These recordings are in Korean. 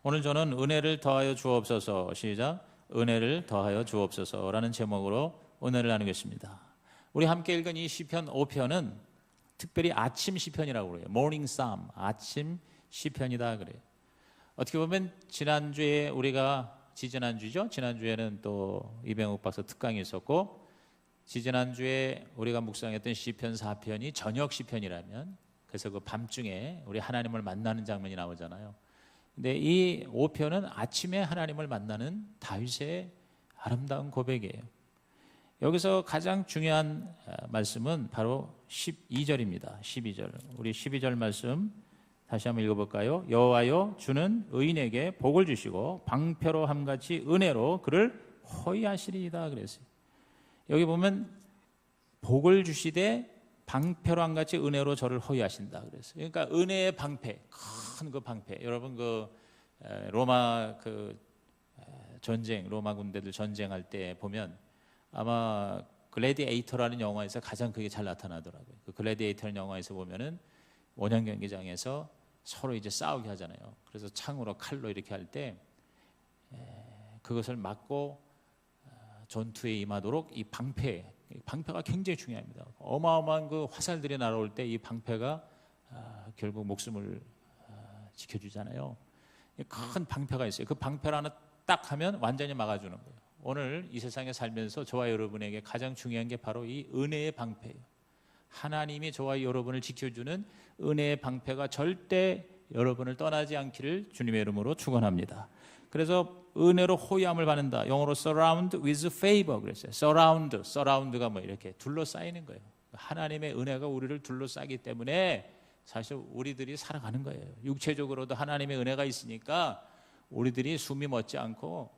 오늘 저는 은혜를 더하여 주옵소서, 시작, 은혜를 더하여 주옵소서라는 제목으로 은혜를 나누겠습니다. 우리 함께 읽은 이 시편 5편은 특별히 아침 시편이라고 그래요. 모닝 psalm, 아침 시편이다 그래요. 어떻게 보면 지난주에 우리가 지지난주죠. 지난주에는 또 이병욱 박사 특강이 있었고, 지지난주에 우리가 묵상했던 시편 4편이 저녁 시편이라면, 그래서 그 밤중에 우리 하나님을 만나는 장면이 나오잖아요. 근데 이 5편은 아침에 하나님을 만나는 다윗의 아름다운 고백이에요. 여기서 가장 중요한 말씀은 바로 12절입니다. 12절. 우리 12절 말씀 다시 한번 읽어볼까요? 여호와여, 주는 의인에게 복을 주시고 방패로 함같이 은혜로 그를 호위하시리이다 그랬어요. 여기 보면 복을 주시되 방패로 함같이 은혜로 저를 호위하신다 그랬어요. 그러니까 은혜의 방패, 큰 그 방패. 여러분 그 로마 그 전쟁, 로마 군대들 전쟁할 때 보면 아마 글래디에이터라는 영화에서 가장 그게 잘 나타나더라고요. 그 글래디에이터라는 영화에서 보면은 원형 경기장에서 서로 이제 싸우게 하잖아요. 그래서 창으로 칼로 이렇게 할 때 그것을 막고 전투에 임하도록 이 방패가 굉장히 중요합니다. 어마어마한 그 화살들이 날아올 때 이 방패가 결국 목숨을 지켜주잖아요. 큰 방패가 있어요. 그 방패를 하나 딱 하면 완전히 막아주는 거예요. 오늘 이 세상에 살면서 저와 여러분에게 가장 중요한 게 바로 이 은혜의 방패예요. 하나님이 저와 여러분을 지켜주는 은혜의 방패가 절대 여러분을 떠나지 않기를 주님의 이름으로 축원합니다. 그래서 은혜로 호위함을 받는다. 영어로 surround with favor 그랬어요. surround가 뭐 이렇게 둘러싸이는 거예요. 하나님의 은혜가 우리를 둘러싸기 때문에 사실 우리들이 살아가는 거예요. 육체적으로도 하나님의 은혜가 있으니까 우리들이 숨이 멎지 않고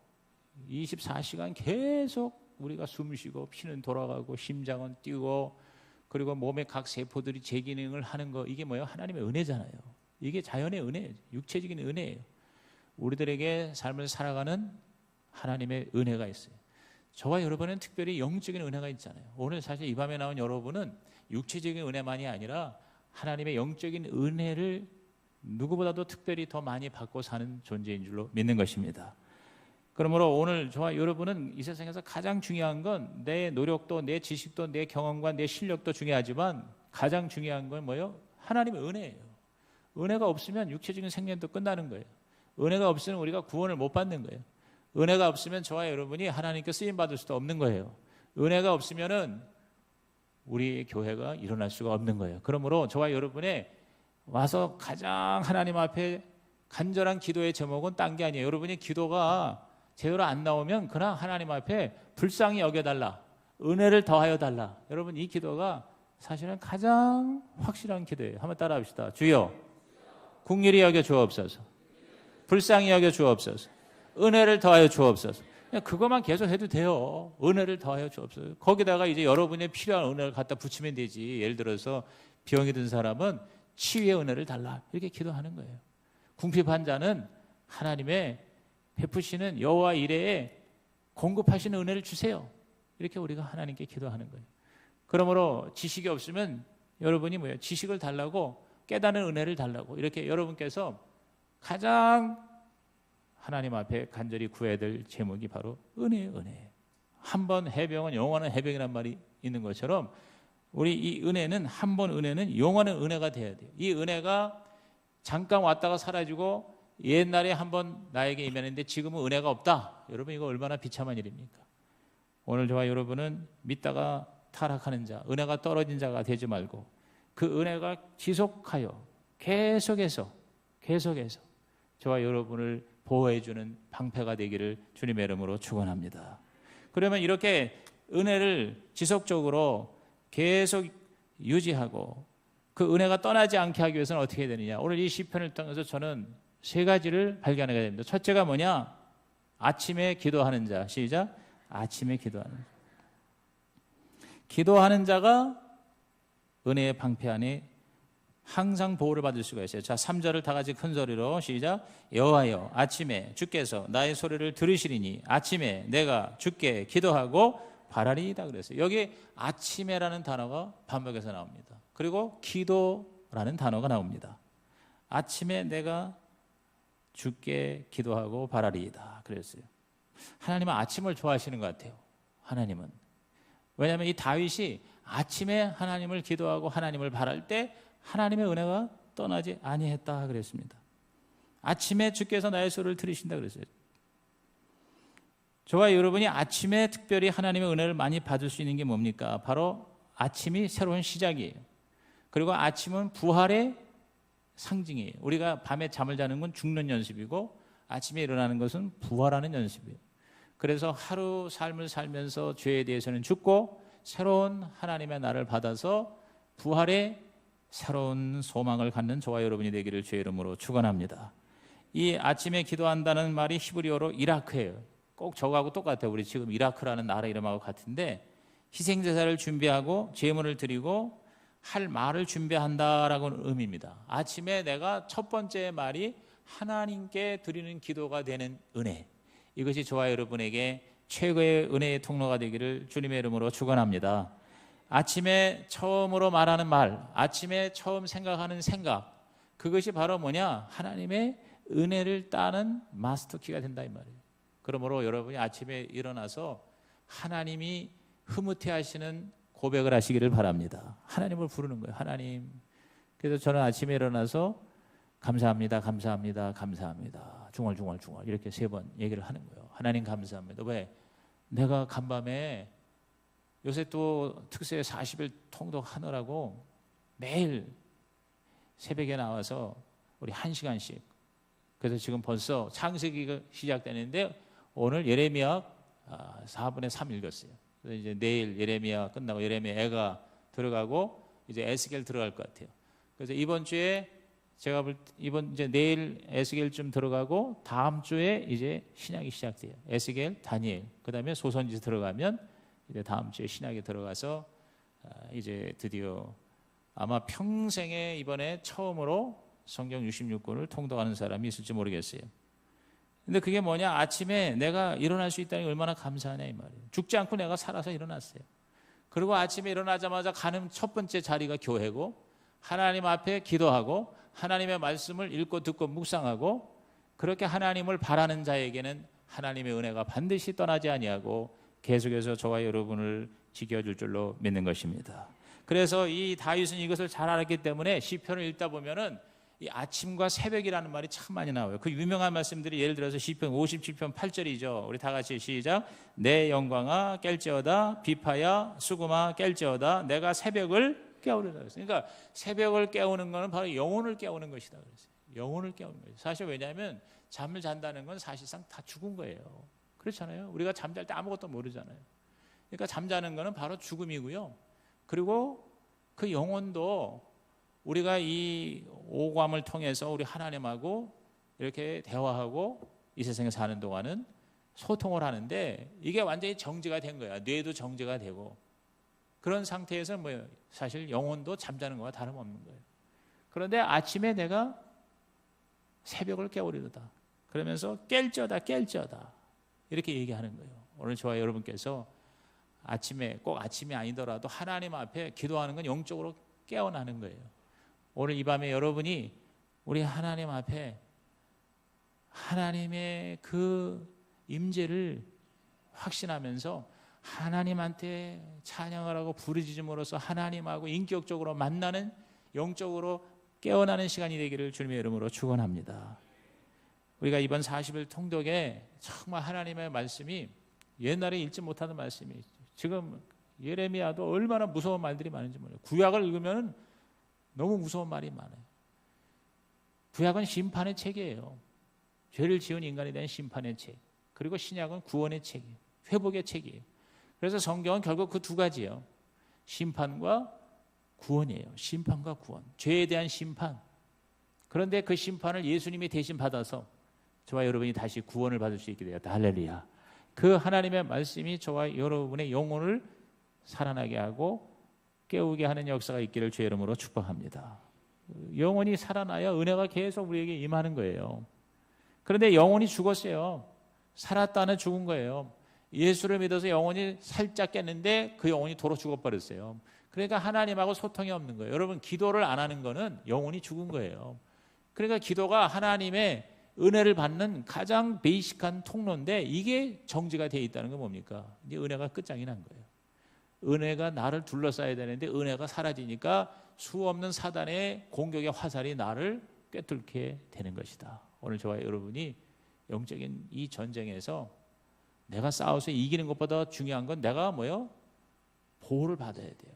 24시간 계속 우리가 숨 쉬고 피는 돌아가고 심장은 뛰고 그리고 몸의 각 세포들이 제 기능을 하는 거, 이게 뭐예요? 하나님의 은혜잖아요. 이게 자연의 은혜예요. 육체적인 은혜예요. 우리들에게 삶을 살아가는 하나님의 은혜가 있어요. 저와 여러분은 특별히 영적인 은혜가 있잖아요. 오늘 사실 이 밤에 나온 여러분은 육체적인 은혜만이 아니라 하나님의 영적인 은혜를 누구보다도 특별히 더 많이 받고 사는 존재인 줄로 믿는 것입니다. 그러므로 오늘 저와 여러분은 이 세상에서 가장 중요한 건 내 노력도 내 지식도 내 경험과 내 실력도 중요하지만 가장 중요한 건 뭐예요? 하나님의 은혜예요. 은혜가 없으면 육체적인 생명도 끝나는 거예요. 은혜가 없으면 우리가 구원을 못 받는 거예요. 은혜가 없으면 저와 여러분이 하나님께 쓰임 받을 수도 없는 거예요. 은혜가 없으면은 우리 교회가 일어날 수가 없는 거예요. 그러므로 저와 여러분의 와서 가장 하나님 앞에 간절한 기도의 제목은 딴 게 아니에요. 여러분이 기도가 제대로 안 나오면 그냥 하나님 앞에 불쌍히 여겨달라, 은혜를 더하여 달라. 여러분 이 기도가 사실은 가장 확실한 기도예요. 한번 따라 합시다. 주여 긍휼히 여겨 주옵소서, 불쌍히 여겨 주옵소서, 은혜를 더하여 주옵소서. 그냥 그것만 계속 해도 돼요. 은혜를 더하여 주옵소서. 거기다가 이제 여러분의 필요한 은혜를 갖다 붙이면 되지. 예를 들어서 병이 든 사람은 치유의 은혜를 달라, 이렇게 기도하는 거예요. 궁핍한 자는 하나님의 베푸시는 여호와 이레에 공급하시는 은혜를 주세요. 이렇게 우리가 하나님께 기도하는 거예요. 그러므로 지식이 없으면 여러분이 뭐예요? 지식을 달라고, 깨닫는 은혜를 달라고, 이렇게 여러분께서 가장 하나님 앞에 간절히 구해야 될 제목이 바로 은혜예요. 은혜. 한 번 해병은 영원한 해병이란 말이 있는 것처럼 우리 이 은혜는, 한 번 은혜는 영원한 은혜가 돼야 돼요. 이 은혜가 잠깐 왔다가 사라지고 옛날에 한번 나에게 임했는데 지금은 은혜가 없다. 여러분 이거 얼마나 비참한 일입니까? 오늘 저와 여러분은 믿다가 타락하는 자, 은혜가 떨어진 자가 되지 말고 그 은혜가 지속하여 계속해서 저와 여러분을 보호해주는 방패가 되기를 주님의 이름으로 축원합니다. 그러면 이렇게 은혜를 지속적으로 계속 유지하고 그 은혜가 떠나지 않게 하기 위해서는 어떻게 해야 되느냐? 오늘 이 시편을 통해서 저는 세 가지를 발견하게 됩니다. 첫째가 뭐냐? 아침에 기도하는 자. 시작. 아침에 기도하는 자. 기도하는 자가 은혜의 방패 안에 항상 보호를 받을 수가 있어요. 자, 3절을 다 같이 큰 소리로 시작. 여호와여, 아침에 주께서 나의 소리를 들으시리니 아침에 내가 주께 기도하고 바라리이다 그랬어요. 여기 아침에라는 단어가 반복해서 나옵니다. 그리고 기도라는 단어가 나옵니다. 아침에 내가 주께 기도하고 바라리이다 그랬어요. 하나님은 아침을 좋아하시는 것 같아요. 하나님은. 왜냐하면 이 다윗이 아침에 하나님을 기도하고 하나님을 바랄 때 하나님의 은혜가 떠나지 아니했다 그랬습니다. 아침에 주께서 나의 소리를 들으신다 그랬어요. 저와 여러분이 아침에 특별히 하나님의 은혜를 많이 받을 수 있는 게 뭡니까? 바로 아침이 새로운 시작이에요. 그리고 아침은 부활의 상징이에요. 우리가 밤에 잠을 자는 건 죽는 연습이고 아침에 일어나는 것은 부활하는 연습이에요. 그래서 하루 삶을 살면서 죄에 대해서는 죽고 새로운 하나님의 날을 받아서 부활의 새로운 소망을 갖는 저와 여러분이 되기를 주의 이름으로 축원합니다. 이 아침에 기도한다는 말이 히브리어로 이라크예요. 꼭 저거하고 똑같아요. 우리 지금 이라크라는 나라 이름하고 같은데 희생제사를 준비하고 제물을 드리고 할 말을 준비한다라는 의미입니다. 아침에 내가 첫 번째 말이 하나님께 드리는 기도가 되는 은혜. 이것이 저와 여러분에게 최고의 은혜의 통로가 되기를 주님의 이름으로 축원합니다. 아침에 처음으로 말하는 말, 아침에 처음 생각하는 생각, 그것이 바로 뭐냐? 하나님의 은혜를 따는 마스터키가 된다 이 말이에요. 그러므로 여러분이 아침에 일어나서 하나님이 흐뭇해하시는 고백을 하시기를 바랍니다. 하나님을 부르는 거예요. 하나님. 그래서 저는 아침에 일어나서 감사합니다, 감사합니다, 감사합니다. 중얼중얼 이렇게 3번 얘기를 하는 거예요. 하나님 감사합니다. 왜? 내가 간밤에 요새 또 특세 40일 통독하느라고 매일 새벽에 나와서 우리 1시간씩. 그래서 지금 벌써 창세기가 시작되는데 오늘 예레미야 4분의 3 읽었어요. 그래서 이제 내일 예레미야 끝나고 예레미야 애가 들어가고 이제 에스겔 들어갈 것 같아요. 그래서 이번 주에 제가 이제 내일 에스겔쯤 들어가고 다음 주에 이제 신약이 시작돼요. 에스겔, 다니엘, 그다음에 소선지 들어가면 이제 다음 주에 신약에 들어가서 이제 드디어 아마 평생에 이번에 처음으로 성경 66권을 통독하는 사람이 있을지 모르겠어요. 근데 그게 뭐냐? 아침에 내가 일어날 수 있다는 게 얼마나 감사하냐 이 말이에요. 죽지 않고 내가 살아서 일어났어요. 그리고 아침에 일어나자마자 가는 첫 번째 자리가 교회고 하나님 앞에 기도하고 하나님의 말씀을 읽고 듣고 묵상하고 그렇게 하나님을 바라는 자에게는 하나님의 은혜가 반드시 떠나지 아니하고 계속해서 저와 여러분을 지켜줄 줄로 믿는 것입니다. 그래서 이 다윗은 이것을 잘 알았기 때문에 시편을 읽다 보면은 이 아침과 새벽이라는 말이 참 많이 나와요. 그 유명한 말씀들이 예를 들어서 시편 57편 8절이죠. 우리 다 같이 시작. 내 영광아 깰지어다 비파야 수금아 깰지어다 내가 새벽을 깨우리라 그랬어요. 그러니까 새벽을 깨우는 것은 바로 영혼을 깨우는 것이다 그랬어요. 영혼을 깨우는 거예요. 사실 왜냐하면 잠을 잔다는 건 사실상 다 죽은 거예요. 그렇잖아요. 우리가 잠잘 때 아무것도 모르잖아요. 그러니까 잠자는 것은 바로 죽음이고요. 그리고 그 영혼도 우리가 이 오감을 통해서 우리 하나님하고 이렇게 대화하고 이 세상에 사는 동안은 소통을 하는데 이게 완전히 정지가 된 거야. 뇌도 정지가 되고 그런 상태에서 뭐예요? 사실 영혼도 잠자는 것과 다름없는 거예요. 그런데 아침에 내가 새벽을 깨우리로다. 그러면서 깰지어다 이렇게 얘기하는 거예요. 오늘 저와 여러분께서 아침에 꼭 아침이 아니더라도 하나님 앞에 기도하는 건 영적으로 깨어나는 거예요. 오늘 이 밤에 여러분이 우리 하나님 앞에 하나님의 그 임재를 확신하면서 하나님한테 찬양을 하고 부르짖음으로써 하나님하고 인격적으로 만나는 영적으로 깨어나는 시간이 되기를 주님의 이름으로 축원합니다. 우리가 이번 40일 통독에 정말 하나님의 말씀이 옛날에 읽지 못하는 말씀이 지금 예레미야도 얼마나 무서운 말들이 많은지 몰라요. 구약을 읽으면 너무 무서운 말이 많아요. 구약은 심판의 책이에요. 죄를 지은 인간에 대한 심판의 책. 그리고 신약은 구원의 책이에요. 회복의 책이에요. 그래서 성경은 결국 그 두 가지예요. 심판과 구원이에요. 심판과 구원. 죄에 대한 심판. 그런데 그 심판을 예수님이 대신 받아서 저와 여러분이 다시 구원을 받을 수 있게 되었다. 할렐루야. 그 하나님의 말씀이 저와 여러분의 영혼을 살아나게 하고 깨우게 하는 역사가 있기를 주의 이름으로 축복합니다. 영혼이 살아나야 은혜가 계속 우리에게 임하는 거예요. 그런데 영혼이 죽었어요. 살았다는 죽은 거예요. 예수를 믿어서 영혼이 살짝 깼는데 그 영혼이 도로 죽어버렸어요. 그러니까 하나님하고 소통이 없는 거예요. 여러분 기도를 안 하는 거는 영혼이 죽은 거예요. 그러니까 기도가 하나님의 은혜를 받는 가장 베이직한 통로인데 이게 정지가 되어 있다는 건 뭡니까? 이제 은혜가 끝장이 난 거예요. 은혜가 나를 둘러싸야 되는데 은혜가 사라지니까 수없는 사단의 공격의 화살이 나를 꿰뚫게 되는 것이다. 오늘 저와 여러분이 영적인 이 전쟁에서 내가 싸워서 이기는 것보다 중요한 건 내가 뭐요? 보호를 받아야 돼요.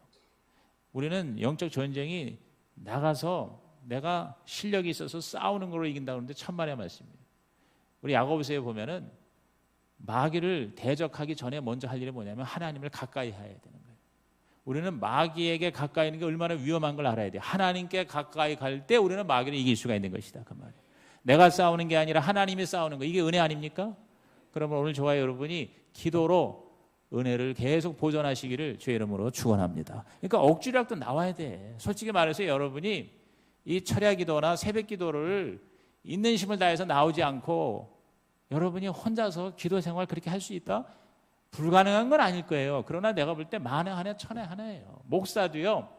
우리는 영적 전쟁이 나가서 내가 실력이 있어서 싸우는 걸로 이긴다고 하는데 천만의 말씀이에요. 우리 야고보서에 보면은 마귀를 대적하기 전에 먼저 할 일이 뭐냐면 하나님을 가까이 해야 되는 거예요. 우리는 마귀에게 가까이 있는 게 얼마나 위험한 걸 알아야 돼요. 하나님께 가까이 갈 때 우리는 마귀를 이길 수가 있는 것이다. 그 말이에요. 내가 싸우는 게 아니라 하나님이 싸우는 거, 이게 은혜 아닙니까? 그러면 오늘 저와 여러분이 기도로 은혜를 계속 보존하시기를 주의 이름으로 축원합니다. 그러니까 억지력도 나와야 돼. 솔직히 말해서 여러분이 이 철야 기도나 새벽 기도를 있는 힘을 다해서 나오지 않고 여러분이 혼자서 기도 생활 그렇게 할 수 있다? 불가능한 건 아닐 거예요. 그러나 내가 볼 때 만에 하나 천에 하나예요. 목사도요,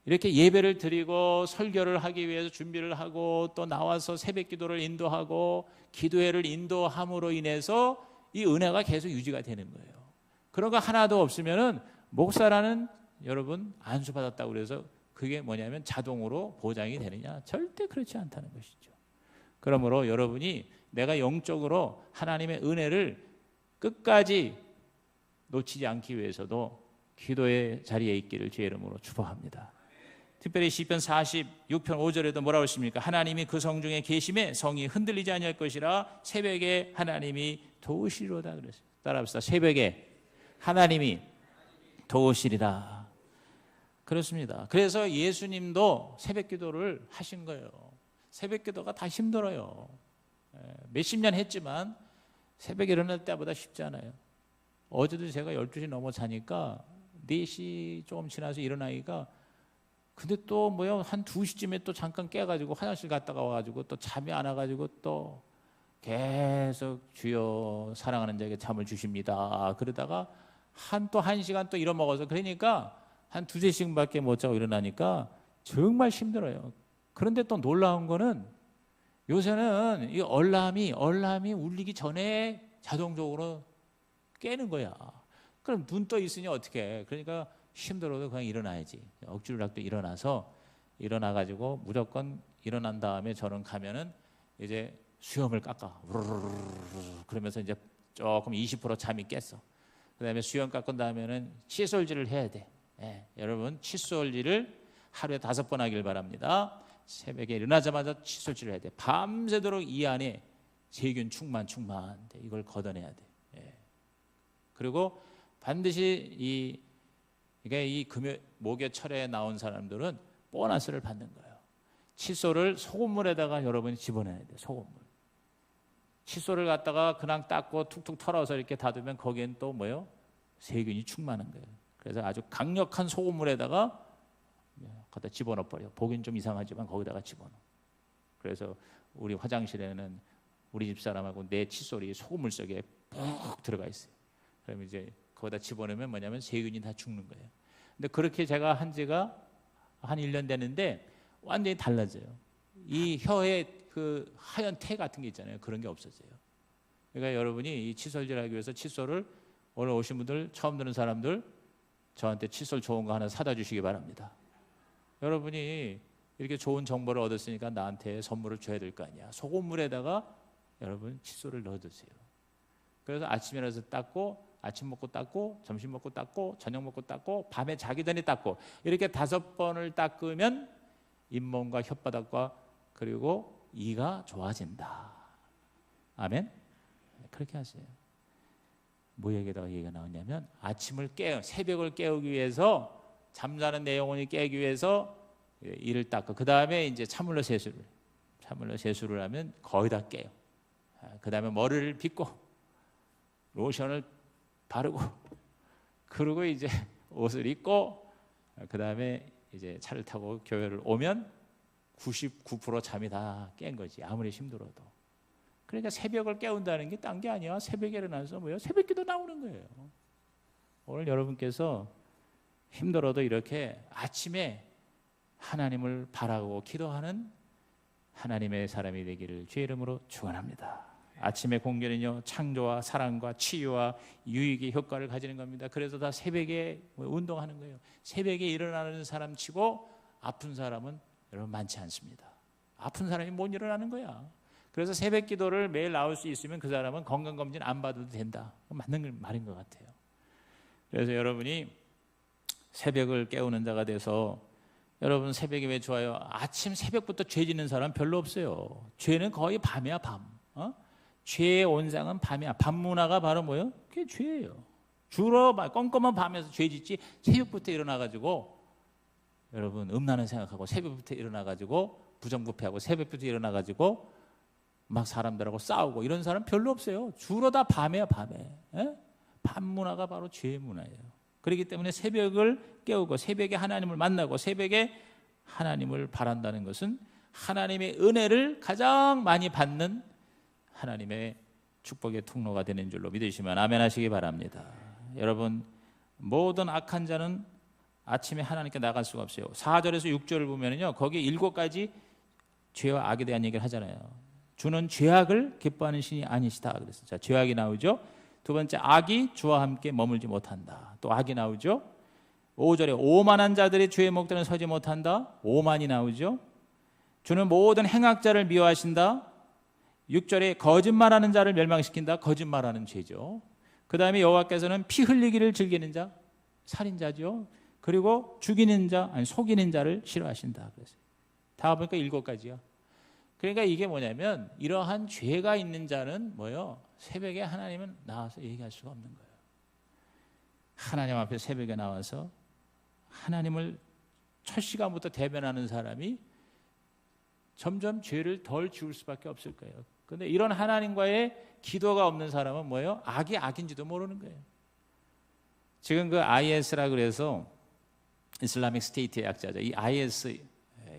이렇게 예배를 드리고 설교를 하기 위해서 준비를 하고 또 나와서 새벽 기도를 인도하고 기도회를 인도함으로 인해서 이 은혜가 계속 유지가 되는 거예요. 그런 거 하나도 없으면은 목사라는 여러분 안수받았다고 그래서 그게 뭐냐면 자동으로 보장이 되느냐? 절대 그렇지 않다는 것이죠. 그러므로 여러분이 내가 영적으로 하나님의 은혜를 끝까지 놓치지 않기 위해서도 기도의 자리에 있기를 주의 이름으로 축복합니다. 특별히 시편 46편 5절에도 뭐라고 했습니까? 하나님이 그 성 중에 계심에 성이 흔들리지 아니할 것이라 새벽에 하나님이 도우시리로다 그랬어요. 따라합시다. 새벽에 하나님이 도우시리라. 그렇습니다. 그래서 예수님도 새벽 기도를 하신 거예요. 새벽 기도가 다 힘들어요. 몇십 년 했지만 새벽에 일어날 때보다 쉽지 않아요. 어제도 제가 12시 넘어 자니까 4시 조금 지나서 일어나기가, 근데 또 뭐요, 한 2시쯤에 또 잠깐 깨가지고 화장실 갔다가 와가지고 또 잠이 안 와가지고 또 계속 주여 사랑하는 자에게 잠을 주십니다. 그러다가 또 1시간 또 잃어먹어서, 그러니까 한 2~3시간밖에 못 자고 일어나니까 정말 힘들어요. 그런데 또 놀라운 거는 요새는 이 얼람이 울리기 전에 자동적으로 깨는 거야. 그럼 눈 떠 있으니 어떻게 해? 그러니까 힘들어도 그냥 일어나야지. 억지로라도 일어나서 일어나가지고 무조건 일어난 다음에 저는 가면은 이제 수염을 깎아. 그러면서 이제 조금 20% 잠이 깼어. 그다음에 수염 깎은 다음에는 칫솔질을 해야 돼. 여러분 칫솔질을 하루에 5번 하길 바랍니다. 새벽에 일어나자마자 칫솔질을 해야 돼. 밤새도록 이 안에 세균 충만 이걸 걷어내야 돼. 그리고 반드시 이 목요철에 나온 사람들은 보너스를 받는 거예요. 칫솔을 소금물에다가 여러분이 집어내야 돼요. 소금물. 칫솔을 갖다가 그냥 닦고 툭툭 털어서 이렇게 닫으면 거기엔 또 뭐요? 세균이 충만한 거예요. 그래서 아주 강력한 소금물에다가 거기다 집어넣어 버려. 보기는 좀 이상하지만 거기다가 집어넣어. 그래서 우리 화장실에는 우리 집사람하고 내 칫솔이 소금물 속에 푹 들어가 있어요. 그러면 이제 거기다 집어넣으면 뭐냐면 세균이 다 죽는 거예요. 근데 그렇게 제가 한 지가 한 1년 됐는데 완전히 달라져요. 이 혀에 그 하얀 태 같은 게 있잖아요. 그런 게 없어져요. 그러니까 여러분이 이 칫솔질하기 위해서 칫솔을, 오늘 오신 분들, 처음 듣는 사람들 저한테 칫솔 좋은 거 하나 사다 주시기 바랍니다. 여러분이 이렇게 좋은 정보를 얻었으니까 나한테 선물을 줘야 될 거 아니야. 소금물에다가 여러분 칫솔을 넣어두세요. 그래서 아침에 일어나서 닦고, 아침 먹고 닦고, 점심 먹고 닦고, 저녁 먹고 닦고, 밤에 자기 전에 닦고, 이렇게 5번을 닦으면 잇몸과 혓바닥과 그리고 이가 좋아진다. 아멘? 그렇게 하세요. 뭐 얘기가 나오냐면 새벽을 깨우기 위해서, 잠자는 내 영혼이 깨기 위해서 이를 닦고, 그 다음에 이제 찬물로 세수를 하면 거의 다 깨요. 그 다음에 머리를 빗고 로션을 바르고, 그리고 이제 옷을 입고, 그 다음에 이제 차를 타고 교회를 오면 99% 잠이 다 깬 거지. 아무리 힘들어도. 그러니까 새벽을 깨운다는 게 딴 게 아니야. 새벽에 일어나서 뭐예요? 새벽기도 나오는 거예요. 오늘 여러분께서 힘들어도 이렇게 아침에 하나님을 바라고 기도하는 하나님의 사람이 되기를 주의 이름으로 축원합니다. 아침의 공견은요, 창조와 사랑과 치유와 유익의 효과를 가지는 겁니다. 그래서 다 새벽에 운동하는 거예요. 새벽에 일어나는 사람 치고 아픈 사람은 여러분 많지 않습니다. 아픈 사람이 못 일어나는 거야. 그래서 새벽 기도를 매일 나올 수 있으면 그 사람은 건강검진 안 받아도 된다. 맞는 말인 것 같아요. 그래서 여러분이 새벽을 깨우는 자가 돼서, 여러분 새벽이 왜 좋아요? 아침 새벽부터 죄 짓는 사람 별로 없어요. 죄는 거의 밤이야, 밤. 죄의 온상은 밤이야. 밤 문화가 바로 뭐예요? 그게 죄예요. 주로 껌껌한 밤에서 죄 짓지, 새벽부터 일어나가지고 여러분 음란을 생각하고, 새벽부터 일어나가지고 부정부패하고, 새벽부터 일어나가지고 막 사람들하고 싸우고 이런 사람 별로 없어요. 주로 다 밤에야, 밤에. 밤 문화가 바로 죄의 문화예요. 그렇기 때문에 새벽을 깨우고 새벽에 하나님을 만나고 새벽에 하나님을 바란다는 것은 하나님의 은혜를 가장 많이 받는 하나님의 축복의 통로가 되는 줄로 믿으시면 아멘 하시기 바랍니다. 여러분, 모든 악한 자는 아침에 하나님께 나갈 수가 없어요. 4절에서 6절을 보면요, 거기 7가지 죄와 악에 대한 얘기를 하잖아요. 주는 죄악을 기뻐하는 신이 아니시다 그랬어요. 자, 죄악이 나오죠. 두 번째, 악이 주와 함께 머물지 못한다. 또 악이 나오죠. 5절에 오만한 자들이 주의 목전에 서지 못한다. 오만이 나오죠. 주는 모든 행악자를 미워하신다. 6절에 거짓말하는 자를 멸망시킨다. 거짓말하는 죄죠. 그 다음에 여호와께서는 피 흘리기를 즐기는 자, 살인자죠. 그리고 죽이는 자, 아니 속이는 자를 싫어하신다 그랬어요. 다 보니까 7가지야. 그러니까 이게 뭐냐면, 이러한 죄가 있는 자는 뭐예요? 새벽에 하나님은 나와서 얘기할 수가 없는 거예요. 하나님 앞에 새벽에 나와서 하나님을 첫 시간부터 대변하는 사람이 점점 죄를 덜 지을 수밖에 없을 거예요. 그런데 이런 하나님과의 기도가 없는 사람은 뭐예요? 악이 악인지도 모르는 거예요. 지금 그 IS라 그래서 이슬라믹 스테이트의 약자죠. 이 IS,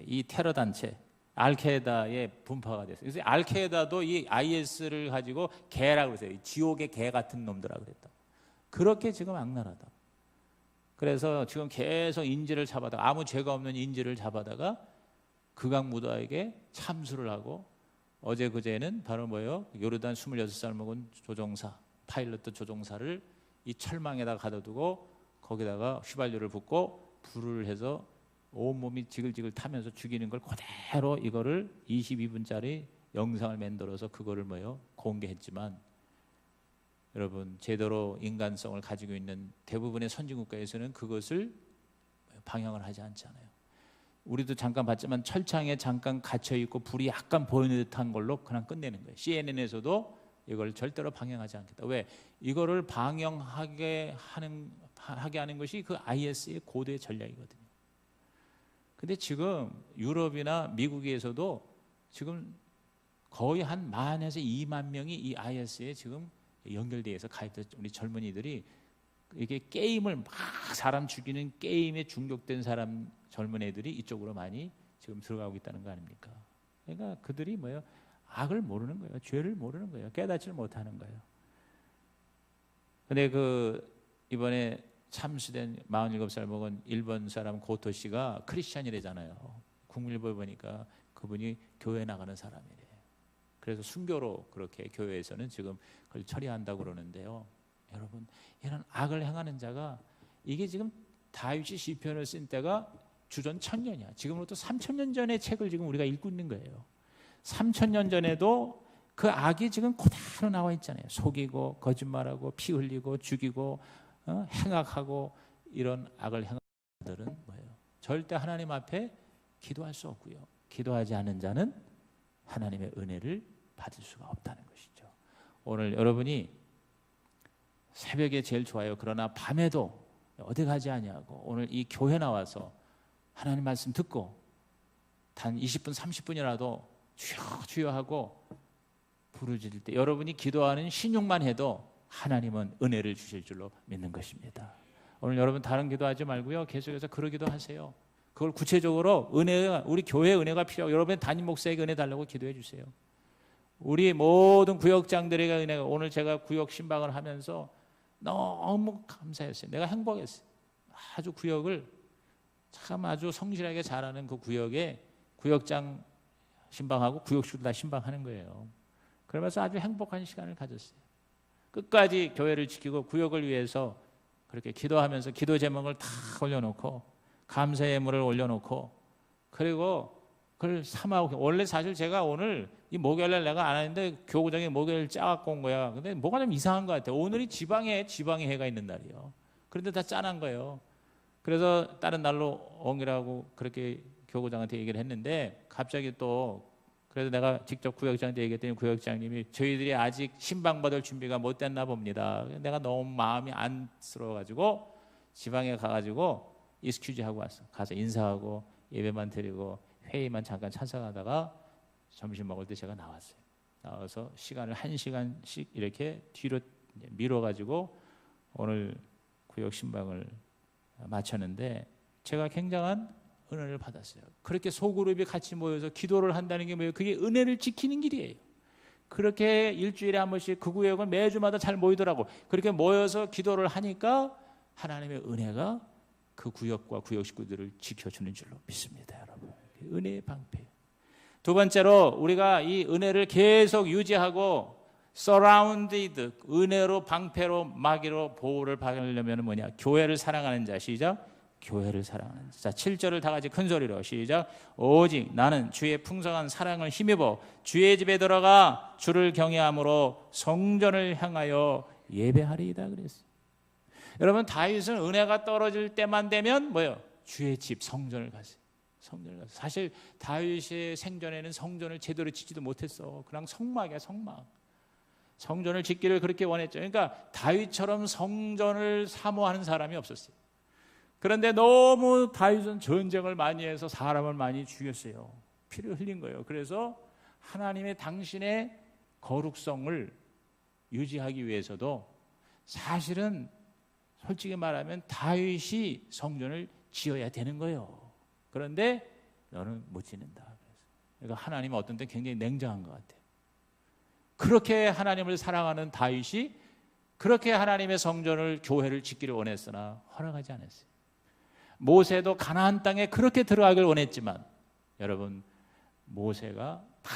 이 테러 단체, 알카에다의 분파가 됐어요. 그래서 알카에다도 이 IS를 가지고 개라고 그랬어요. 지옥의 개 같은 놈들아 그랬다. 그렇게 지금 악랄하다. 그래서 지금 계속 인질을 잡아다가, 아무 죄가 없는 인질을 잡아다가 극악무도에게 참수를 하고, 어제 그제는 바로 뭐예요? 요르단 26살 먹은 조종사, 파일럿 조종사를 이 철망에다가 가둬두고 거기다가 휘발유를 붓고 불을 해서 온몸이 지글지글 타면서 죽이는 걸 그대로 이거를 22분짜리 영상을 만들어서 그거를 뭐예요? 공개했지만, 여러분 제대로 인간성을 가지고 있는 대부분의 선진국가에서는 그것을 방영을 하지 않잖아요. 우리도 잠깐 봤지만 철창에 잠깐 갇혀 있고 불이 약간 보이는 듯한 걸로 그냥 끝내는 거예요. CNN에서도 이걸 절대로 방영하지 않겠다. 왜? 이거를 방영하게 하는 것이 그 IS의 고도의 전략이거든요. 근데 지금 유럽이나 미국에서도 지금 거의 한 10,000에서 2만 명이 이 IS에 지금 연결돼서 가입된 우리 젊은이들이, 이게 게임을 막 사람 죽이는 게임에 중독된 사람, 젊은 애들이 이쪽으로 많이 지금 들어가고 있다는 거 아닙니까? 그러니까 그들이 뭐예요? 악을 모르는 거예요. 죄를 모르는 거예요. 깨닫지를 못하는 거예요. 근데 그 이번에 참수된 47살 먹은 일본 사람 고토 씨가 크리스찬이래잖아요. 국민일보에 보니까 그분이 교회 나가는 사람이래. 그래서 순교로 그렇게 교회에서는 지금 그걸 처리한다고 그러는데요. 여러분, 이런 악을 행하는 자가, 이게 지금 다윗이 시편을 쓴 때가 주전 1000년이야. 지금으로부터 3000년 전의 책을 지금 우리가 읽고 있는 거예요. 3000년 전에도 그 악이 지금 그대로 나와 있잖아요. 속이고 거짓말하고 피 흘리고 죽이고 행악하고, 이런 악을 행하는 자들은 뭐예요? 절대 하나님 앞에 기도할 수 없고요. 기도하지 않는 자는 하나님의 은혜를 받을 수가 없다는 것이죠. 오늘 여러분이 새벽에 제일 좋아요. 그러나 밤에도 어디 가지 아니하고 오늘 이 교회 나와서 하나님 말씀 듣고 단 20분 30분이라도 주여 주여 하고 부르짖을 때, 여러분이 기도하는 신용만 해도 하나님은 은혜를 주실 줄로 믿는 것입니다. 오늘 여러분 다른 기도하지 말고요, 계속해서 그러기도 하세요. 그걸 구체적으로 은혜가, 우리 교회 은혜가 필요하고, 여러분의 담임 목사에게 은혜 달라고 기도해 주세요. 우리 모든 구역장들에게 은혜가, 오늘 제가 구역 신방을 하면서 너무 감사했어요. 내가 행복했어요. 아주 구역을 참 아주 성실하게 잘하는 그 구역에 구역장 신방하고 구역식도 다 신방하는 거예요. 그러면서 아주 행복한 시간을 가졌어요. 끝까지 교회를 지키고 구역을 위해서 그렇게 기도하면서 기도 제목을 다 올려놓고 감사 예물을 올려놓고 그리고 그걸 삼아오고 원래 사실 제가 오늘 이 목요일날 내가 안 하는데 교구장에 목요일 짜갖고 온 거야. 근데 뭐가 좀 이상한 것 같아. 오늘이 지방의 해가 있는 날이에요. 그런데 다 짠한 거예요. 그래서 다른 날로 옮기라고 그렇게 교구장한테 얘기를 했는데 갑자기 또 그래서 내가 직접 구역장한테 얘기했더니 구역장님이 저희들이 아직 신방받을 준비가 못 됐나 봅니다. 내가 너무 마음이 안쓰러워가지고 지방에 가가지고 익스큐즈 하고 왔어. 가서 인사하고 예배만 드리고 회의만 잠깐 참석하다가 점심 먹을 때 제가 나왔어요. 나와서 시간을 1시간씩 이렇게 뒤로 밀어가지고 오늘 구역 신방을 마쳤는데 제가 굉장한 은혜를 받았어요. 그렇게 소그룹이 같이 모여서 기도를 한다는 게 뭐예요? 그게 은혜를 지키는 길이에요. 그렇게 일주일에 한 번씩 그 구역은 매주마다 잘 모이더라고. 그렇게 모여서 기도를 하니까 하나님의 은혜가 그 구역과 구역 식구들을 지켜주는 줄로 믿습니다, 여러분. 은혜의 방패. 두 번째로 우리가 이 은혜를 계속 유지하고 surrounded, 은혜로 방패로 마귀로 보호를 받으려면 뭐냐? 교회를 사랑하는 자. 시작. 교회를 사랑하는 자. 7절을 다 같이 큰 소리로 시작. 오직 나는 주의 풍성한 사랑을 힘입어 주의 집에 들어가 주를 경외함으로 성전을 향하여 예배하리이다 그랬어요. 여러분 다윗은 은혜가 떨어질 때만 되면 뭐예요? 주의 집 성전을 갔어요. 성전을 갔어요. 사실 다윗의 생전에는 성전을 제대로 짓지도 못했어. 그냥 성막이야, 성막. 성전을 짓기를 그렇게 원했죠. 그러니까 다윗처럼 성전을 사모하는 사람이 없었어요. 그런데 너무 다윗은 전쟁을 많이 해서 사람을 많이 죽였어요. 피를 흘린 거예요. 그래서 하나님의 당신의 거룩성을 유지하기 위해서도 사실은 솔직히 말하면 다윗이 성전을 지어야 되는 거예요. 그런데 너는 못 짓는다. 그러니까 하나님은 어떤 때 굉장히 냉정한 것 같아요. 그렇게 하나님을 사랑하는 다윗이 그렇게 하나님의 성전을 교회를 짓기를 원했으나 허락하지 않았어요. 모세도 가나안 땅에 그렇게 들어가길 원했지만 여러분 모세가 다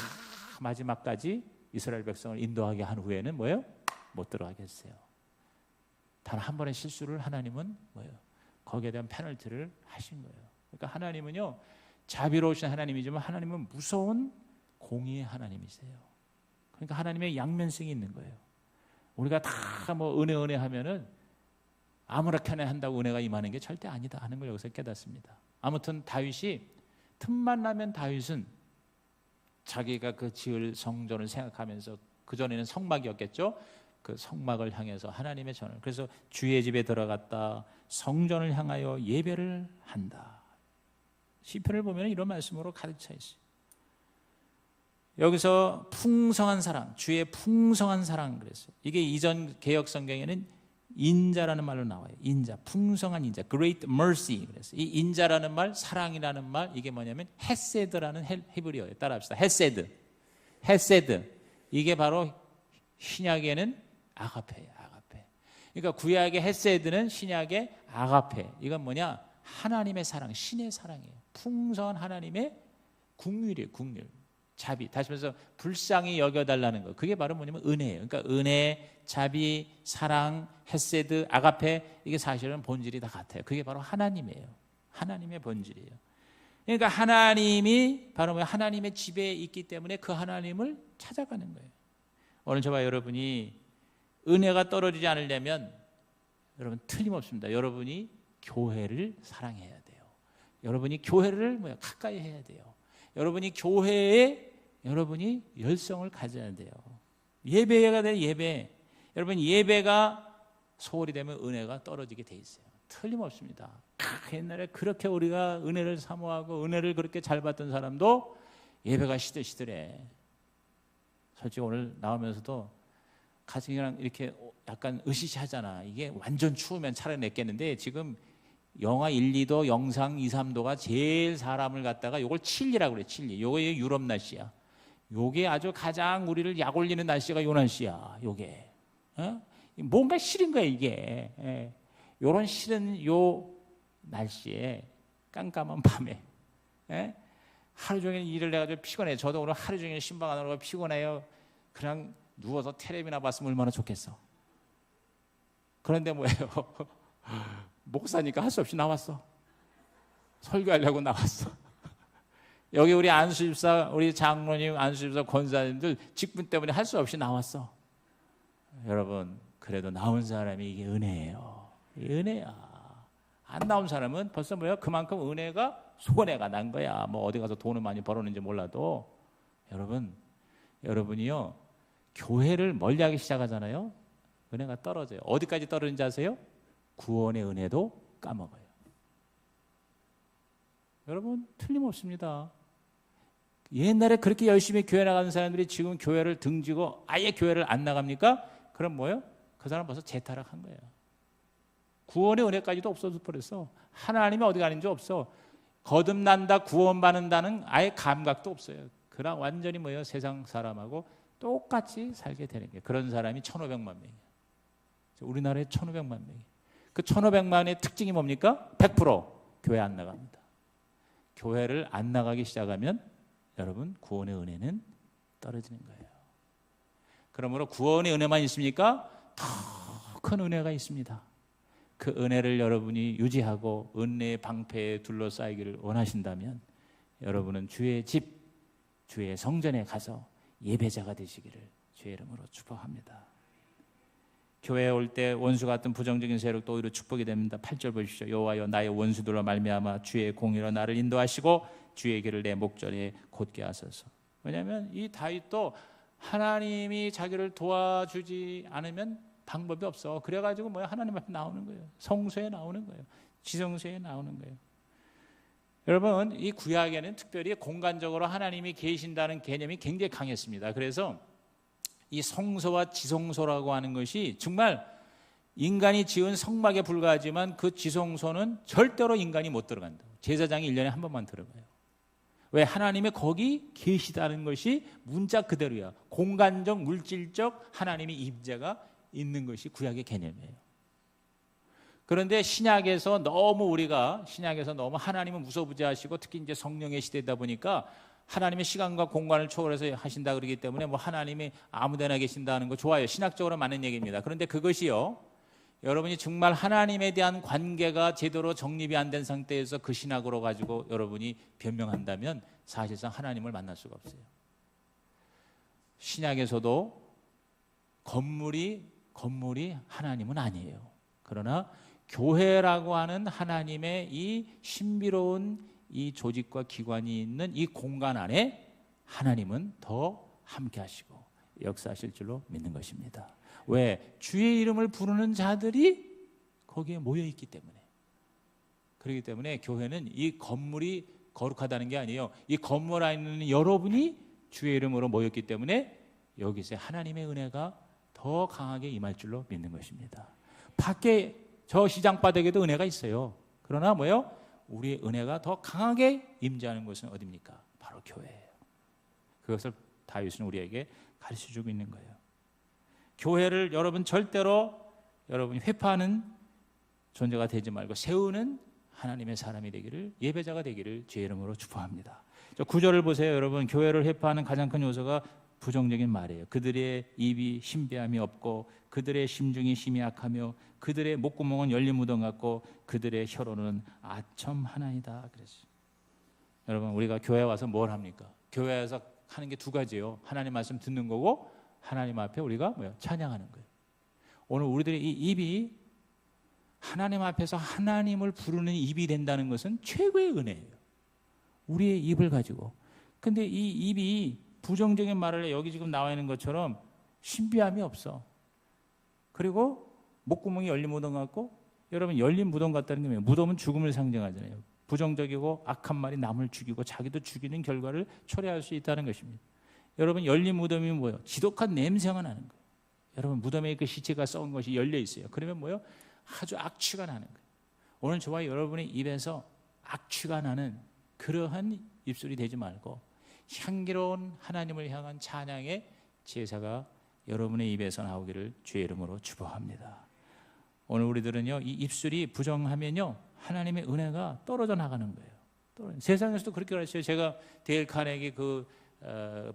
마지막까지 이스라엘 백성을 인도하게 한 후에는 뭐예요? 못 들어가게 했어요. 단 한 번의 실수를 하나님은 뭐예요? 거기에 대한 페널티를 하신 거예요. 그러니까 하나님은요 자비로우신 하나님이지만 하나님은 무서운 공의의 하나님이세요. 그러니까 하나님의 양면성이 있는 거예요. 우리가 다 뭐 은혜 하면은 아무렇게나 한다고 은혜가 임하는 게 절대 아니다 하는 걸 여기서 깨닫습니다. 아무튼 다윗이 틈만 나면 다윗은 자기가 그 지을 성전을 생각하면서 그전에는 성막이었겠죠. 그 성막을 향해서 하나님의 전을 그래서 주의 집에 들어갔다 성전을 향하여 예배를 한다. 시편을 보면 이런 말씀으로 가득 차 있어요. 여기서 풍성한 사랑, 주의 풍성한 사랑 그랬어요. 이게 이전 개역 성경에는 인자라는 말로 나와요. 인자, 풍성한 인자, great mercy 그랬어요. 이 인자라는 말, 사랑이라는 말 이게 뭐냐면 헤세드라는 히브리어예요. 따라합시다. 헤세드. 이게 바로 신약에는 아가페예요. 아가페. 그러니까 구약의 헤세드는 신약의 아가페. 이건 뭐냐? 하나님의 사랑, 신의 사랑이에요. 풍성한 하나님의 국률이에요. 국률. 자비. 다시 말해서 불쌍히 여겨달라는 거. 그게 바로 뭐냐면 은혜예요. 그러니까 은혜, 자비, 사랑, 헤세드, 아가페 이게 사실은 본질이 다 같아요. 그게 바로 하나님이에요. 하나님의 본질이에요. 그러니까 하나님이 바로 뭐 하나님의 집에 있기 때문에 그 하나님을 찾아가는 거예요. 오늘 저와 여러분이 은혜가 떨어지지 않으려면 여러분 틀림없습니다. 여러분이 교회를 사랑해야 돼요. 여러분이 교회를 가까이 해야 돼요. 여러분이 교회에 여러분이 열성을 가져야 돼요. 예배가 돼요. 예배. 여러분 예배가 소홀히 되면 은혜가 떨어지게 돼 있어요. 틀림없습니다. 옛날에 그렇게 우리가 은혜를 사모하고 은혜를 그렇게 잘 받던 사람도 예배가 시들시들해. 솔직히 오늘 나오면서도 가슴이랑 이렇게 약간 으시시하잖아. 이게 완전 추우면 차라리 냈겠는데 지금 영하 1, 2도, 영상 2, 3도가 제일 사람을 갖다가 요걸 칠리라고 그래. 칠리. 요게 유럽 날씨야. 요게 아주 가장 우리를 약 올리는 날씨가 요 날씨야. 요게. 뭔가 싫은 거야 이게. 요런 싫은 요 날씨에 깜깜한 밤에 하루 종일 일을 해가지고 피곤해요. 저도 오늘 하루 종일 신방하느라고 피곤해요. 그냥 누워서 텔레비나 봤으면 얼마나 좋겠어. 그런데 뭐예요? 목사니까 할 수 없이 나왔어. 설교하려고 나왔어. 여기 우리 안수집사, 우리 장로님, 안수집사, 권사님들 직분 때문에 할 수 없이 나왔어. 여러분, 그래도 나온 사람이 이게 은혜예요. 이게 은혜야. 안 나온 사람은 벌써 뭐야? 그만큼 은혜가 손해가 난 거야. 뭐 어디 가서 돈을 많이 벌었는지 몰라도. 여러분이요, 교회를 멀리하기 시작하잖아요. 은혜가 떨어져요. 어디까지 떨어지는지 아세요? 구원의 은혜도 까먹어요. 여러분, 틀림없습니다. 옛날에 그렇게 열심히 교회 나가는 사람들이 지금 교회를 등지고 아예 교회를 안 나갑니까? 그럼 뭐예요? 그 사람 벌써 재타락한 거예요. 구원의 은혜까지도 없어져 버렸어. 하나님이 어디 가는지 없어. 거듭난다, 구원받는다는 아예 감각도 없어요. 그냥 완전히 뭐예요? 세상 사람하고 똑같이 살게 되는 게. 그런 사람이 1,500만 명이에요. 우리나라에 1,500만 명이. 그 1,500만의 특징이 뭡니까? 100% 교회 안 나갑니다. 교회를 안 나가기 시작하면 여러분, 구원의 은혜는 떨어지는 거예요. 그러므로 구원의 은혜만 있습니까? 더 큰 은혜가 있습니다. 그 은혜를 여러분이 유지하고 은혜의 방패에 둘러싸이기를 원하신다면 여러분은 주의 집, 주의 성전에 가서 예배자가 되시기를 주의 이름으로 축복합니다. 교회에 올 때 원수 같은 부정적인 세력도 오히려 축복이 됩니다. 8절 보십시오. 여호와여, 나의 원수들로 말미암아 주의 공의로 나를 인도하시고 주의 길을 내 목전에 곧게 하소서. 왜냐하면 이 다윗도 하나님이 자기를 도와주지 않으면 방법이 없어. 그래가지고 뭐야? 하나님 앞에 나오는 거예요. 성소에 나오는 거예요. 지성소에 나오는 거예요. 여러분, 이 구약에는 특별히 공간적으로 하나님이 계신다는 개념이 굉장히 강했습니다. 그래서 이 성소와 지성소라고 하는 것이 정말 인간이 지은 성막에 불과하지만 그 지성소는 절대로 인간이 못 들어간다. 제사장이 1년에 한 번만 들어가요. 왜? 하나님이 거기 계시다는 것이 문자 그대로야. 공간적, 물질적 하나님의 임재가 있는 것이 구약의 개념이에요. 그런데 신약에서 너무 하나님은 무소부재하시고 특히 이제 성령의 시대다 보니까 하나님의 시간과 공간을 초월해서 하신다 그러기 때문에 뭐 하나님이 아무데나 계신다는 거 좋아요. 신학적으로 맞는 얘기입니다. 그런데 그것이요, 여러분이 정말 하나님에 대한 관계가 제대로 정립이 안 된 상태에서 그 신학으로 가지고 여러분이 변명한다면 사실상 하나님을 만날 수가 없어요. 신약에서도 건물이 하나님은 아니에요. 그러나 교회라고 하는 하나님의 이 신비로운 이 조직과 기관이 있는 이 공간 안에 하나님은 더 함께 하시고 역사하실 줄로 믿는 것입니다. 왜? 주의 이름을 부르는 자들이 거기에 모여 있기 때문에. 그렇기 때문에 교회는 이 건물이 거룩하다는 게 아니에요. 이 건물 안에 있는 여러분이 주의 이름으로 모였기 때문에 여기서 하나님의 은혜가 더 강하게 임할 줄로 믿는 것입니다. 밖에 저 시장바닥에도 은혜가 있어요. 그러나 뭐예요? 우리의 은혜가 더 강하게 임재하는 곳은 어디입니까? 바로 교회예요. 그것을 다윗은 우리에게 가르쳐주고 있는 거예요. 교회를 여러분 절대로 여러분이 회파하는 존재가 되지 말고 세우는 하나님의 사람이 되기를, 예배자가 되기를 주의 이름으로 축복합니다. 9절을 보세요. 여러분, 교회를 회파하는 가장 큰 요소가 부정적인 말이에요. 그들의 입이 신비함이 없고 그들의 심중이 심히 약하며 그들의 목구멍은 열린 무덤 같고 그들의 혀로는 아첨하나이다. 그랬어요. 여러분, 우리가 교회 와서 뭘 합니까? 교회에서 하는 게 두 가지예요. 하나님 말씀 듣는 거고 하나님 앞에 우리가 찬양하는 거예요. 오늘 우리들의 이 입이 하나님 앞에서 하나님을 부르는 입이 된다는 것은 최고의 은혜예요. 우리의 입을 가지고. 근데 이 입이 부정적인 말을 해. 여기 지금 나와 있는 것처럼 신비함이 없어. 그리고 목구멍이 열린 무덤 같고, 여러분, 열린 무덤 같다는 게 뭐예요? 무덤은 죽음을 상징하잖아요. 부정적이고 악한 말이 남을 죽이고 자기도 죽이는 결과를 초래할 수 있다는 것입니다. 여러분, 열린 무덤이 뭐예요? 지독한 냄새가 나는 거예요. 여러분, 무덤에 그 시체가 썩은 것이 열려 있어요. 그러면 뭐예요? 아주 악취가 나는 거예요. 오늘 저와 여러분의 입에서 악취가 나는 그러한 입술이 되지 말고 향기로운 하나님을 향한 찬양의 제사가 여러분의 입에서 나오기를 주의 이름으로 축복합니다. 오늘 우리들은요, 이 입술이 부정하면요 하나님의 은혜가 떨어져 나가는 거예요. 세상에서도 그렇게 가르쳐요. 제가 데일 카네기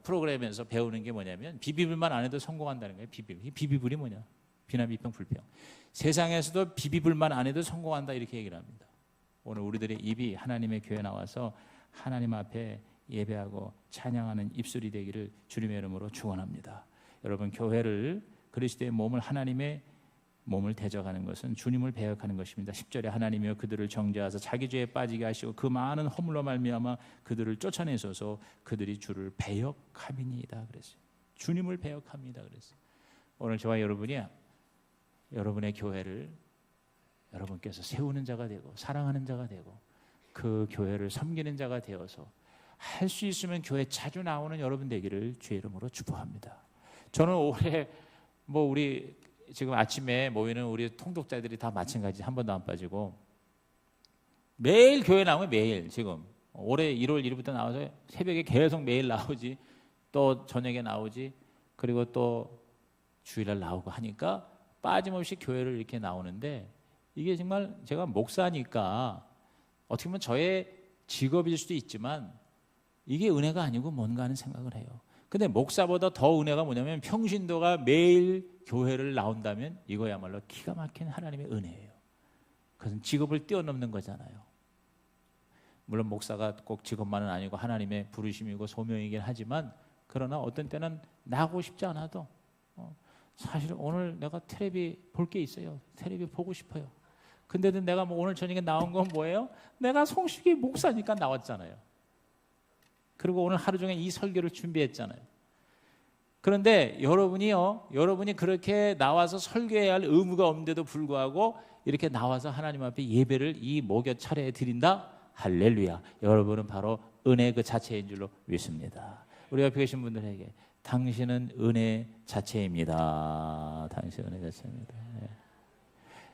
프로그램에서 배우는 게 뭐냐면 비비불만 안 해도 성공한다는 거예요. 비비불이 뭐냐? 비난, 비평, 불평. 세상에서도 비비불만 안 해도 성공한다 이렇게 얘기를 합니다. 오늘 우리들의 입이 하나님의 교회에 나와서 하나님 앞에 예배하고 찬양하는 입술이 되기를 주님의 이름으로 축원합니다. 여러분, 교회를 그리스도의 몸을 하나님의 몸을 대적하는 것은 주님을 배역하는 것입니다. 10절에 하나님이여 그들을 정죄하사 자기 죄에 빠지게 하시고 그 많은 허물로 말미암아 그들을 쫓아내소서 그들이 주를 배역함이니이다 그랬어요. 주님을 배역합니다 그랬어요. 오늘 저와 여러분이 여러분의 교회를 여러분께서 세우는 자가 되고 사랑하는 자가 되고 그 교회를 섬기는 자가 되어서 할 수 있으면 교회 자주 나오는 여러분 되기를 주의 이름으로 축복합니다. 저는 올해 우리 지금 아침에 모이는 우리 통독자들이 다 마찬가지 한 번도 안 빠지고 매일 교회 나오면 매일 지금 올해 1월 1일부터 나와서 새벽에 계속 매일 나오지 또 저녁에 나오지 그리고 또 주일날 나오고 하니까 빠짐없이 교회를 이렇게 나오는데 이게 정말 제가 목사니까 어떻게 보면 저의 직업일 수도 있지만 이게 은혜가 아니고 뭔가 하는 생각을 해요. 근데 목사보다 더 은혜가 뭐냐면 평신도가 매일 교회를 나온다면 이거야말로 기가 막힌 하나님의 은혜예요. 그것은 직업을 뛰어넘는 거잖아요. 물론 목사가 꼭 직업만은 아니고 하나님의 부르심이고 소명이긴 하지만 그러나 어떤 때는 나가고 싶지 않아도 사실 오늘 내가 텔레비 볼 게 있어요. 텔레비 보고 싶어요. 근데도 내가 오늘 저녁에 나온 건 뭐예요? 내가 송식이 목사니까 나왔잖아요. 그리고 오늘 하루 종일 이 설교를 준비했잖아요. 그런데 여러분이 그렇게 나와서 설교해야 할 의무가 없는데도 불구하고 이렇게 나와서 하나님 앞에 예배를 이 목요 차례에 드린다? 할렐루야. 여러분은 바로 은혜 그 자체인 줄로 믿습니다. 우리 옆에 계신 분들에게 당신은 은혜 자체입니다. 당신은 은혜 자체입니다. 네.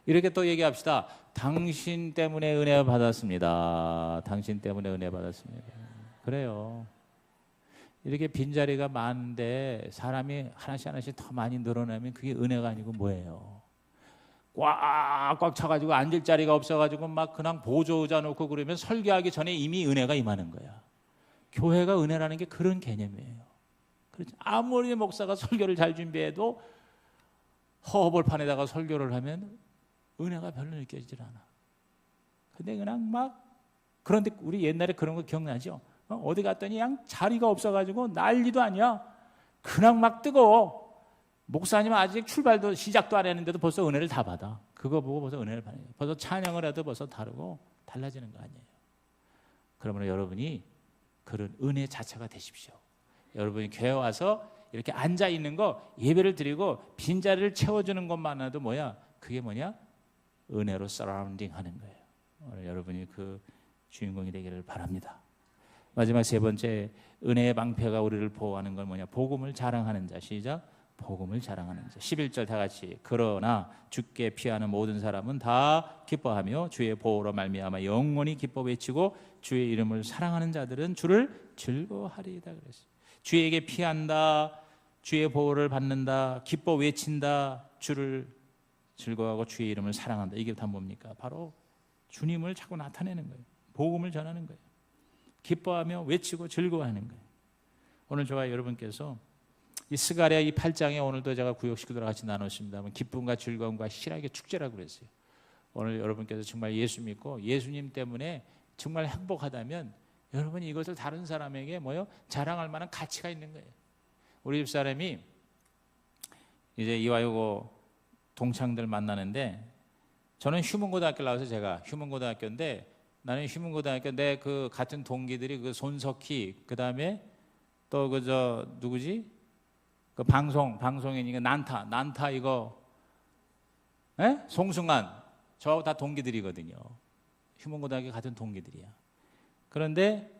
이렇게 또 얘기합시다. 당신 때문에 은혜 받았습니다. 당신 때문에 은혜 받았습니다. 그래요. 이렇게 빈자리가 많은데 사람이 하나씩 더 많이 늘어나면 그게 은혜가 아니고 뭐예요? 꽉꽉 차가지고 앉을 자리가 없어가지고 막 그냥 보조 의자 놓고 그러면 설교하기 전에 이미 은혜가 임하는 거야. 교회가 은혜라는 게 그런 개념이에요. 그렇지? 아무리 목사가 설교를 잘 준비해도 허허벌판에다가 설교를 하면 은혜가 별로 느껴지질 않아. 근데 그냥 그런데 우리 옛날에 그런 거 기억나죠? 어디 갔더니 그냥 자리가 없어가지고 난리도 아니야. 그냥 막 뜨거워. 목사님은 아직 출발도 시작도 안 했는데도 벌써 은혜를 다 받아. 그거 보고 벌써 은혜를 받아요. 벌써 찬양을 해도 벌써 다르고 달라지는 거 아니에요. 그러면 여러분이 그런 은혜 자체가 되십시오. 여러분이 교회 와서 이렇게 앉아 있는 거 예배를 드리고 빈자리를 채워주는 것만으로도 그게 은혜로 서라운딩 하는 거예요. 오늘 여러분이 그 주인공이 되기를 바랍니다. 마지막 세 번째, 은혜의 방패가 우리를 보호하는 건 복음을 자랑하는 자. 시작. 복음을 자랑하는 자. 11절 다 같이. 그러나 주께 피하는 모든 사람은 다 기뻐하며 주의 보호로 말미암아 영원히 기뻐 외치고 주의 이름을 사랑하는 자들은 주를 즐거워하리이다 그랬어요. 주에게 피한다, 주의 보호를 받는다, 기뻐 외친다, 주를 즐거워하고 주의 이름을 사랑한다. 이게 다 뭡니까? 바로 주님을 자꾸 나타내는 거예요. 복음을 전하는 거예요. 기뻐하며 외치고 즐거워하는 거예요. 오늘 저와 여러분께서 이 스가랴 이 8장에 오늘도 제가 구역 식구들과 같이 나눴습니다만 기쁨과 즐거움과 희락의 축제라고 그랬어요. 오늘 여러분께서 정말 예수 믿고 예수님 때문에 정말 행복하다면 여러분이 이것을 다른 사람에게 자랑할 만한 가치가 있는 거예요. 우리 집사람이 이제 이화여고 동창들 만나는데 저는 휴문고등학교 나와서 제가 휴문고등학교인데 나는 휴문고등학교 내 그 같은 동기들이 그 손석희 그다음에 또 누구지? 그 방송인이니까 난타 이거 송승환 저하고 다 동기들이거든요. 휴문고등학교 같은 동기들이야. 그런데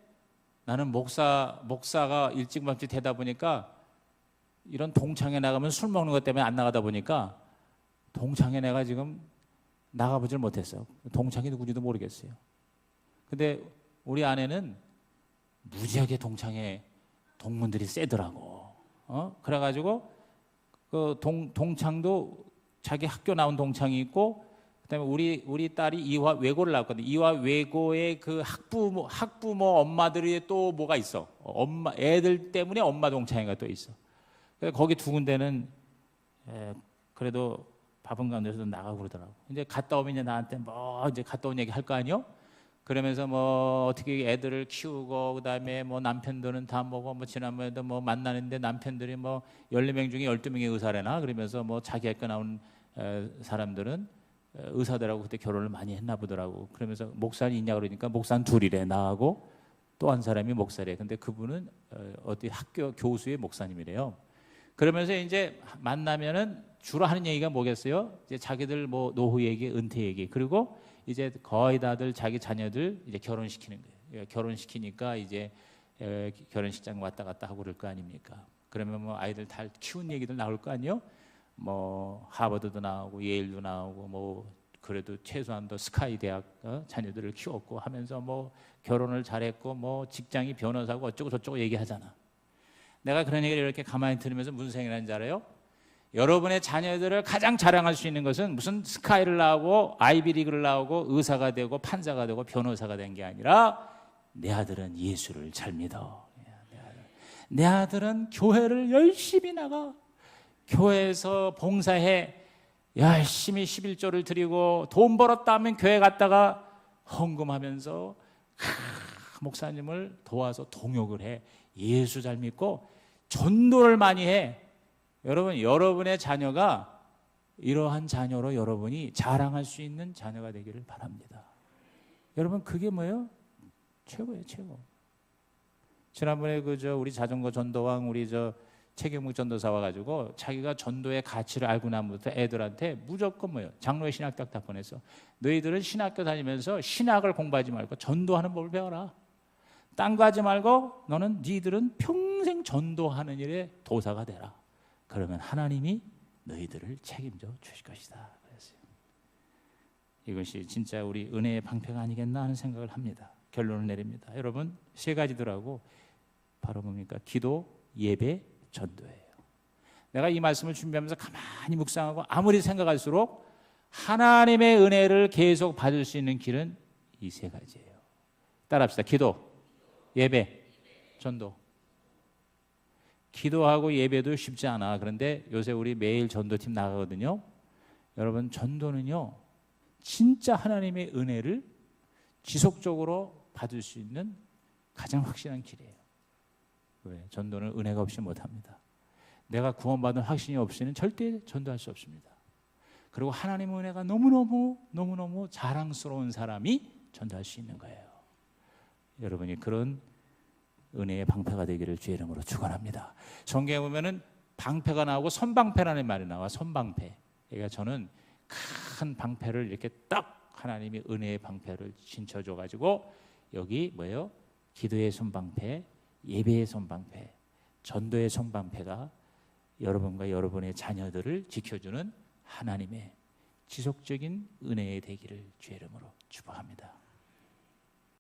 나는 목사가 일찍밤집 되다 보니까 이런 동창회 나가면 술 먹는 것 때문에 안 나가다 보니까 동창회 내가 지금 나가보질 못했어요. 동창이 누구지도 모르겠어요. 근데 우리 아내는 무지하게 동창회 동문들이 세더라고. 그래가지고 그 동창도 자기 학교 나온 동창이 있고 그다음에 우리 딸이 이화 외고를 나왔거든요. 이화 외고의 그 학부모 엄마들이 또 뭐가 있어. 엄마 애들 때문에 엄마 동창회가 또 있어. 그래서 거기 두 군데는 그래도 밥은 가운데서도 나가고 그러더라고. 이제 갔다 오면 이제 나한테 뭐 이제 갔다 온 얘기 할 거 아니요? 그러면서 뭐 어떻게 애들을 키우고 그다음에 뭐 남편들은 다 뭐고 뭐 지난번에도 뭐 만나는데 남편들이 뭐 14명 중에 12명이 의사래나 그러면서 뭐 자기 학교 나온 사람들은 의사들하고 그때 결혼을 많이 했나 보더라고. 그러면서 목사는 있냐 그러니까 목사는 둘이래. 나하고 또 한 사람이 목사래. 근데 그분은 어디 학교 교수의 목사님이래요. 그러면서 이제 만나면은 주로 하는 얘기가 뭐겠어요? 이제 자기들 뭐 노후 얘기, 은퇴 얘기. 그리고 이제 거의 다들 자기 자녀들 이제 결혼시키는 거예요. 결혼시키니까 이제 결혼식장 왔다 갔다 하고 그럴 거 아닙니까? 그러면 뭐 아이들 다 키운 얘기들 나올 거 아니요? 뭐 하버드도 나오고 예일도 나오고 뭐 그래도 최소한도 스카이 대학 자녀들을 키웠고 하면서 뭐 결혼을 잘했고 뭐 직장이 변호사고 어쩌고 저쩌고 얘기하잖아. 내가 그런 얘기를 이렇게 가만히 들으면서 무슨 생각하는지 알아요? 여러분의 자녀들을 가장 자랑할 수 있는 것은 무슨 스카이를 나오고 아이비리그를 나오고 의사가 되고 판사가 되고 변호사가 된 게 아니라 내 아들은 예수를 잘 믿어. 내 아들은 교회를 열심히 나가. 교회에서 봉사해. 열심히 11조를 드리고 돈 벌었다 하면 교회 갔다가 헌금하면서 목사님을 도와서 동역을 해. 예수 잘 믿고 전도를 많이 해. 여러분, 여러분의 자녀가 이러한 자녀로 여러분이 자랑할 수 있는 자녀가 되기를 바랍니다. 여러분, 그게 뭐예요? 최고예요, 최고. 지난번에 우리 자전거 전도왕 우리 최경묵 전도사 와가지고 자기가 전도의 가치를 알고 나면부터 애들한테 무조건 뭐예요? 장로의 신학교 딱 보냈어. 너희들은 신학교 다니면서 신학을 공부하지 말고 전도하는 법을 배워라. 딴 거 하지 말고 너는 니들은 평생 전도하는 일에 도사가 되라. 그러면 하나님이 너희들을 책임져 주실 것이다. 그랬어요. 이것이 진짜 우리 은혜의 방패가 아니겠나 하는 생각을 합니다. 결론을 내립니다. 여러분, 세 가지더라고. 바로 뭡니까? 기도, 예배, 전도예요. 내가 이 말씀을 준비하면서 가만히 묵상하고 아무리 생각할수록 하나님의 은혜를 계속 받을 수 있는 길은 이 세 가지예요. 따라합시다. 기도, 예배, 전도. 기도하고 예배도 쉽지 않아. 그런데 요새 우리 매일 전도팀 나가거든요. 여러분, 전도는요 진짜 하나님의 은혜를 지속적으로 받을 수 있는 가장 확실한 길이에요. 왜? 전도는 은혜가 없이 못합니다. 내가 구원받은 확신이 없이는 절대 전도할 수 없습니다. 그리고 하나님의 은혜가 너무너무 자랑스러운 사람이 전도할 수 있는 거예요. 여러분이 그런 은혜의 방패가 되기를 주의 이름으로 축원합니다. 성경에 보면은 방패가 나오고 선방패라는 말이 나와. 선방패. 그러니까 저는 큰 방패를 이렇게 딱 하나님이 은혜의 방패를 신쳐줘 가지고 여기 뭐예요? 기도의 선방패, 예배의 선방패, 전도의 선방패가 여러분과 여러분의 자녀들을 지켜주는 하나님의 지속적인 은혜의 되기를 주의 이름으로 축복합니다.